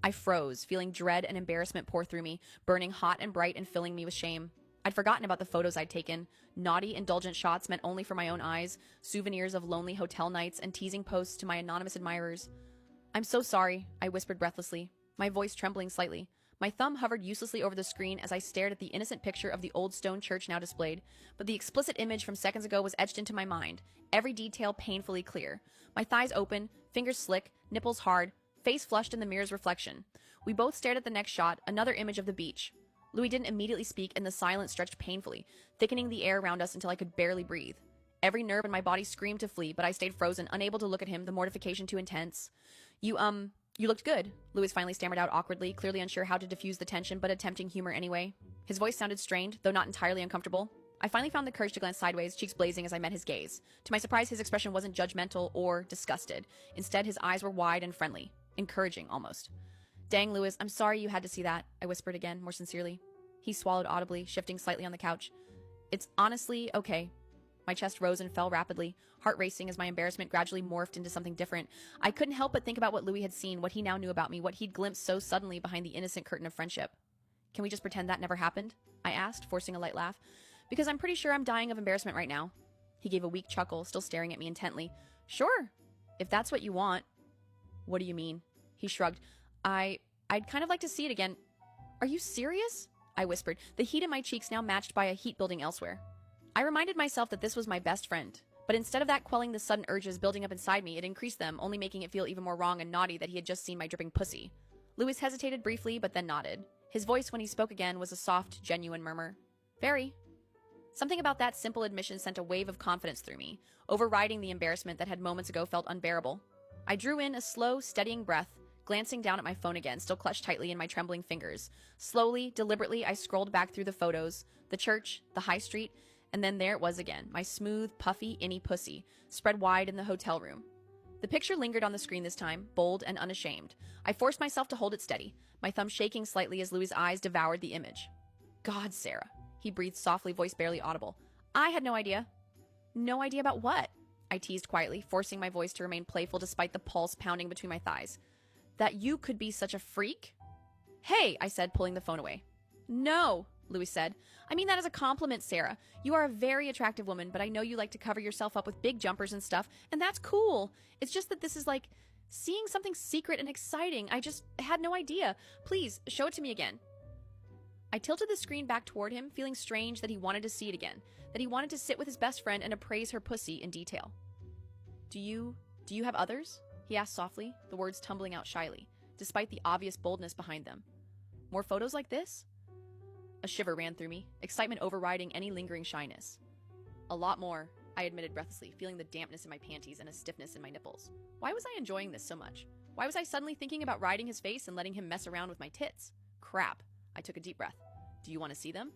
I froze, feeling dread and embarrassment pour through me, burning hot and bright and filling me with shame. I'd forgotten about the photos I'd taken. Naughty, indulgent shots meant only for my own eyes, souvenirs of lonely hotel nights, and teasing posts to my anonymous admirers. "I'm so sorry," I whispered breathlessly, my voice trembling slightly. My thumb hovered uselessly over the screen as I stared at the innocent picture of the old stone church now displayed, but the explicit image from seconds ago was etched into my mind, every detail painfully clear. My thighs open, fingers slick, nipples hard, face flushed in the mirror's reflection. We both stared at the next shot, another image of the beach. Louis didn't immediately speak, and the silence stretched painfully, thickening the air around us until I could barely breathe. Every nerve in my body screamed to flee, but I stayed frozen, unable to look at him, the mortification too intense. You looked good," Louis finally stammered out awkwardly, clearly unsure how to diffuse the tension, but attempting humor anyway. His voice sounded strained, though not entirely uncomfortable. I finally found the courage to glance sideways, cheeks blazing as I met his gaze. To my surprise, his expression wasn't judgmental or disgusted. Instead, his eyes were wide and friendly, encouraging almost. "Dang, Louis, I'm sorry you had to see that," I whispered again, more sincerely. He swallowed audibly, shifting slightly on the couch. "It's honestly okay." My chest rose and fell rapidly, heart racing as my embarrassment gradually morphed into something different. I couldn't help but think about what Louis had seen, what he now knew about me, what he'd glimpsed so suddenly behind the innocent curtain of friendship. "Can we just pretend that never happened?" I asked, forcing a light laugh. "Because I'm pretty sure I'm dying of embarrassment right now." He gave a weak chuckle, still staring at me intently. "Sure, if that's what you want." "What do you mean?" He shrugged. I'd kind of like to see it again." "Are you serious?" I whispered, the heat in my cheeks now matched by a heat building elsewhere. I reminded myself that this was my best friend, but instead of that quelling the sudden urges building up inside me, it increased them, only making it feel even more wrong and naughty that he had just seen my dripping pussy. Louis hesitated briefly, but then nodded. His voice, when he spoke again, was a soft, genuine murmur. "Very." Something about that simple admission sent a wave of confidence through me, overriding the embarrassment that had moments ago felt unbearable. I drew in a slow, steadying breath, glancing down at my phone again, still clutched tightly in my trembling fingers. Slowly, deliberately, I scrolled back through the photos, the church, the high street, and then there it was again, my smooth, puffy, inny pussy, spread wide in the hotel room. The picture lingered on the screen this time, bold and unashamed. I forced myself to hold it steady, my thumb shaking slightly as Louis' eyes devoured the image. "God, Sarah," he breathed softly, voice barely audible. "I had no idea." "No idea about what?" I teased quietly, forcing my voice to remain playful despite the pulse pounding between my thighs. "That you could be such a freak?" "Hey," I said, pulling the phone away. "No," Louis said. "I mean that as a compliment, Sarah. You are a very attractive woman, but I know you like to cover yourself up with big jumpers and stuff, and that's cool. It's just that this is like seeing something secret and exciting. I just had no idea. Please, show it to me again." I tilted the screen back toward him, feeling strange that he wanted to see it again, that he wanted to sit with his best friend and appraise her pussy in detail. Do you have others?" he asked softly, the words tumbling out shyly, despite the obvious boldness behind them. "More photos like this?" A shiver ran through me, excitement overriding any lingering shyness. "A lot more," I admitted breathlessly, feeling the dampness in my panties and a stiffness in my nipples. Why was I enjoying this so much? Why was I suddenly thinking about riding his face and letting him mess around with my tits? Crap. I took a deep breath. "Do you want to see them?"